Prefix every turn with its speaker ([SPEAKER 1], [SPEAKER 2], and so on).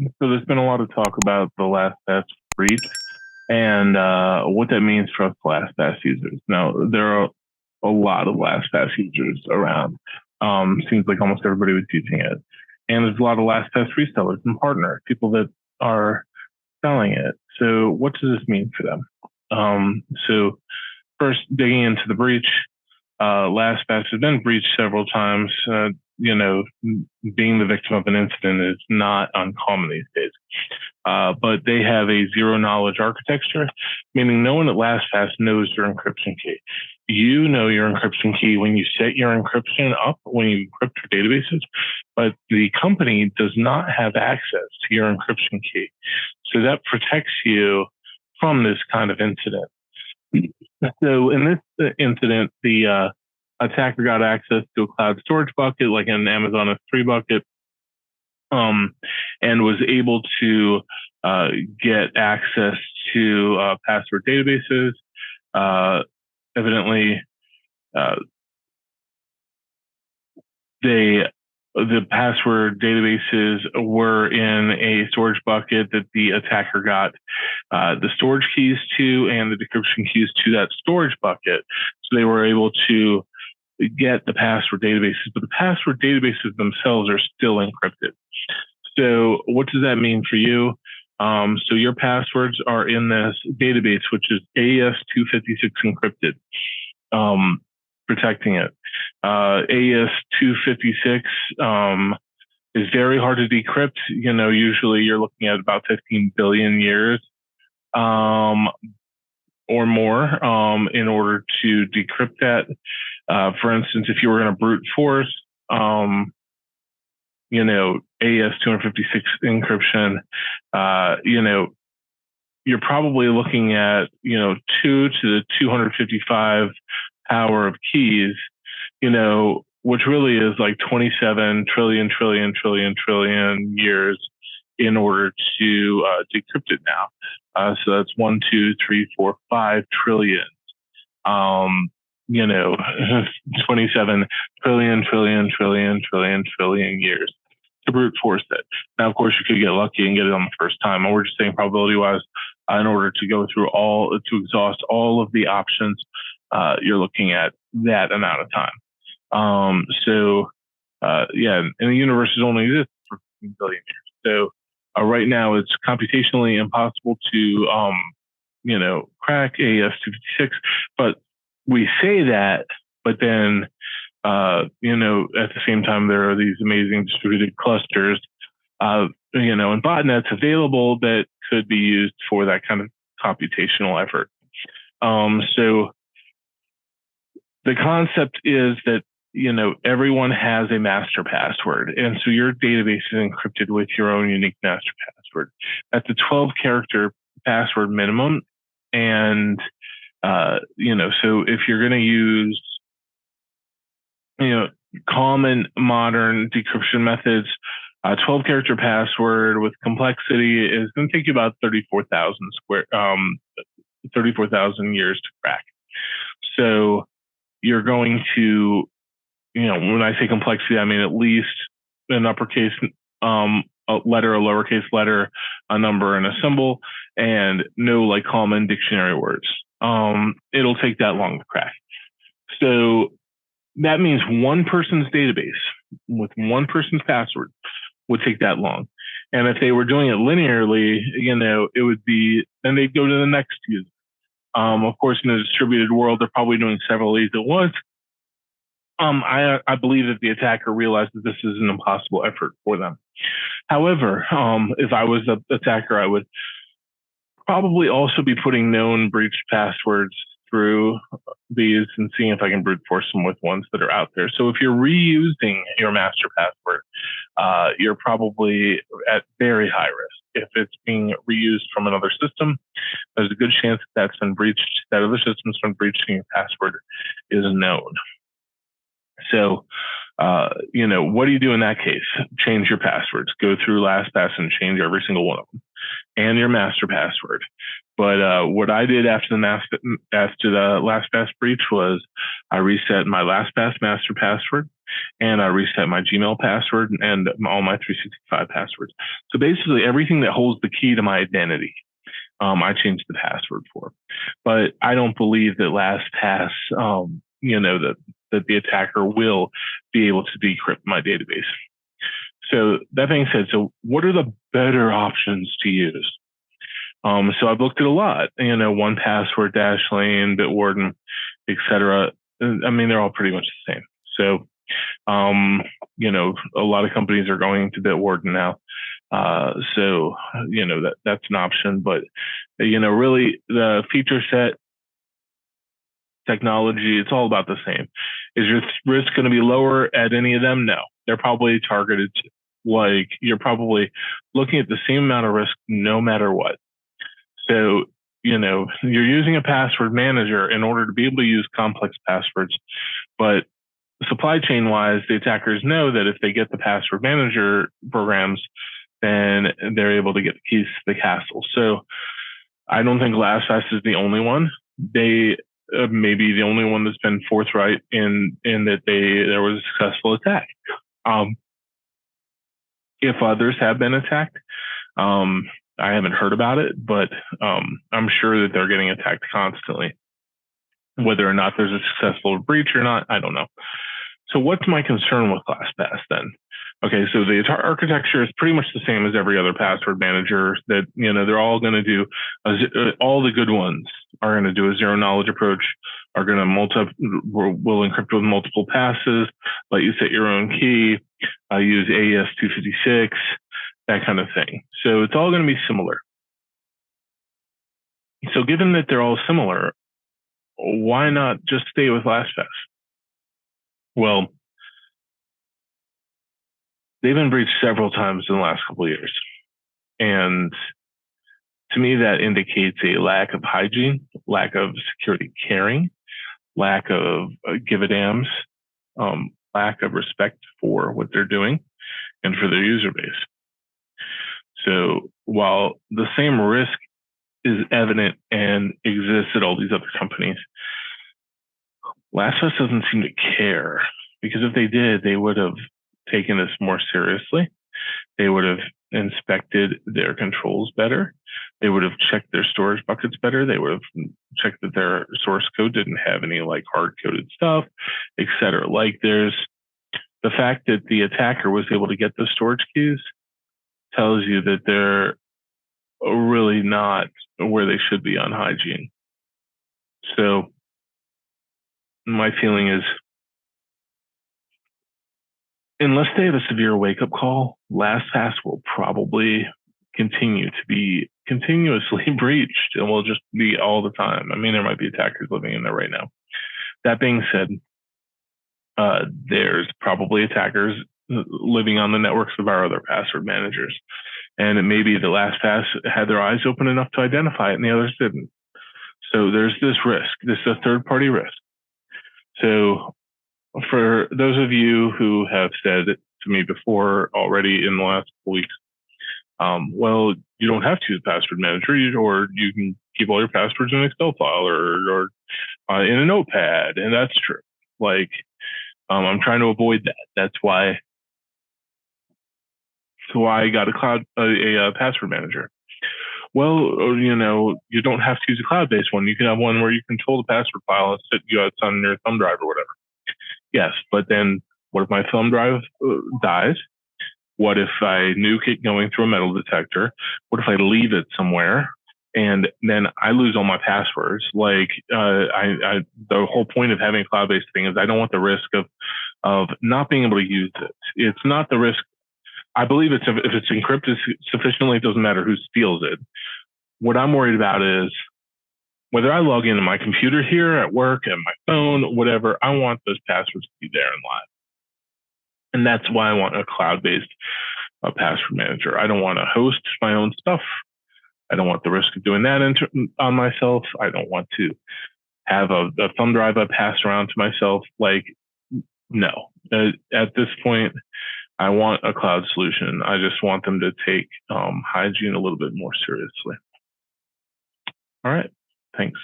[SPEAKER 1] So there's been a lot of talk about the LastPass breach and what that means for us LastPass users. Now, there are a lot of LastPass users around. Seems like almost everybody was using it. And there's a lot of LastPass resellers and partners, people that are selling it. So what does this mean for them? So first, digging into the breach, LastPass has been breached several times. Being the victim of an incident is not uncommon these days. But they have a zero knowledge architecture, meaning no one at LastPass knows your encryption key. You know your encryption key when you set your encryption up, when you encrypt your databases, but the company does not have access to your encryption key. So that protects you from this kind of incident. So in this incident, the attacker got access to a cloud storage bucket, like an Amazon S3 bucket, and was able to get access to password databases. Evidently, the password databases were in a storage bucket that the attacker got the storage keys to and the decryption keys to that storage bucket. So they were able to get the password databases, but the password databases themselves are still encrypted. So what does that mean for you? So your passwords are in this database, which is AES-256 encrypted, protecting it. AES-256 is very hard to decrypt. Usually you're looking at about 15 billion years or more in order to decrypt that. For instance, if you were going to brute force, AES-256 encryption, you're probably looking at, 2 to the 255 power of keys, which really is like 27 trillion years in order to decrypt it now. So that's 1, 2, 3, 4, 5 trillion. 27 trillion years to brute force it. Now, of course, you could get lucky and get it on the first time. And we're just saying probability wise, in order to go through to exhaust all of the options, you're looking at that amount of time. And the universe has only existed for 15 billion years. So right now it's computationally impossible to, crack AES-256, but we say that, but then, at the same time, there are these amazing distributed clusters, and botnets available that could be used for that kind of computational effort. So the concept is that, everyone has a master password. And so your database is encrypted with your own unique master password. That's a 12-character password minimum. And, so if you're going to use, common modern decryption methods, 12-character password with complexity is going to take you about 34,000 years to crack. So you're going to, when I say complexity, I mean at least an uppercase a letter, a lowercase letter, a number, and a symbol, and no like common dictionary words. It'll take that long to crack. So that means one person's database with one person's password would take that long. And if they were doing it linearly, it would be, then they'd go to the next user. Of course, in a distributed world, they're probably doing several of these at once. I believe that the attacker realized that this is an impossible effort for them. However, if I was the attacker, I would probably also be putting known breached passwords through these and seeing if I can brute force them with ones that are out there. So if you're reusing your master password, you're probably at very high risk. If it's being reused from another system, there's a good chance that's been breached, that other system's been breached and your password is known. So, what do you do in that case? Change your passwords. Go through LastPass and change every single one of them and your master password. But what I did after the LastPass breach was I reset my LastPass master password, and I reset my Gmail password and all my 365 passwords. So basically, everything that holds the key to my identity, I changed the password for. But I don't believe that LastPass, that the attacker will be able to decrypt my database. So that being said, so what are the better options to use? So I've looked at a lot, 1Password, Dashlane, Bitwarden, etc. I mean, they're all pretty much the same. So, a lot of companies are going to Bitwarden now. So, that's an option, but, really the feature set, technology, it's all about the same. Is your risk going to be lower at any of them? No, they're probably targeted. Like, you're probably looking at the same amount of risk no matter what. So, you're using a password manager in order to be able to use complex passwords. But supply chain wise, the attackers know that if they get the password manager programs, then they're able to get the keys to the castle. So I don't think LastPass is the only one. They may be the only one that's been forthright in that there was a successful attack. If others have been attacked, I haven't heard about it, but I'm sure that they're getting attacked constantly. Whether or not there's a successful breach or not, I don't know. So what's my concern with LastPass then? Okay, so the architecture is pretty much the same as every other password manager. That they're all going to do all the good ones are going to do a zero knowledge approach. Are going to will encrypt with multiple passes, let you set your own key, use AES 256, that kind of thing. So it's all going to be similar. So given that they're all similar, why not just stay with LastPass? Well, they've been breached several times in the last couple of years. And to me, that indicates a lack of hygiene, lack of security caring, lack of give a dams, lack of respect for what they're doing and for their user base. So while the same risk is evident and exists at all these other companies, LastPass doesn't seem to care, because if they did, they would have taken this more seriously. They would have inspected their controls better. They would have checked their storage buckets better. They would have checked that their source code didn't have any hard-coded stuff, etc. There's the fact that the attacker was able to get the storage keys tells you that they're really not where they should be on hygiene. So my feeling is, unless they have a severe wake-up call, LastPass will probably continue to be continuously breached and will just be all the time. I mean, there might be attackers living in there right now. That being said, there's probably attackers living on the networks of our other password managers. And it may be the LastPass had their eyes open enough to identify it and the others didn't. So there's this risk. This is a third-party risk. So for those of you who have said to me before already in the last couple weeks, well, you don't have to use a password manager, or you can keep all your passwords in an Excel file or in a notepad, and that's true. I'm trying to avoid that. That's why I got a password manager. Well, you don't have to use a cloud-based one. You can have one where you control the password file and it's on your thumb drive or whatever. Yes, but then what if my thumb drive dies? What if I nuke it going through a metal detector? What if I leave it somewhere and then I lose all my passwords? The whole point of having a cloud-based thing is I don't want the risk of not being able to use it. It's not the risk. I believe if it's encrypted sufficiently, it doesn't matter who steals it. What I'm worried about is whether I log into my computer here at work, and my phone, whatever, I want those passwords to be there and live. And that's why I want a cloud-based password manager. I don't want to host my own stuff. I don't want the risk of doing that on myself. I don't want to have a thumb drive I pass around to myself. No. At this point, I want a cloud solution. I just want them to take hygiene a little bit more seriously. All right. Thanks.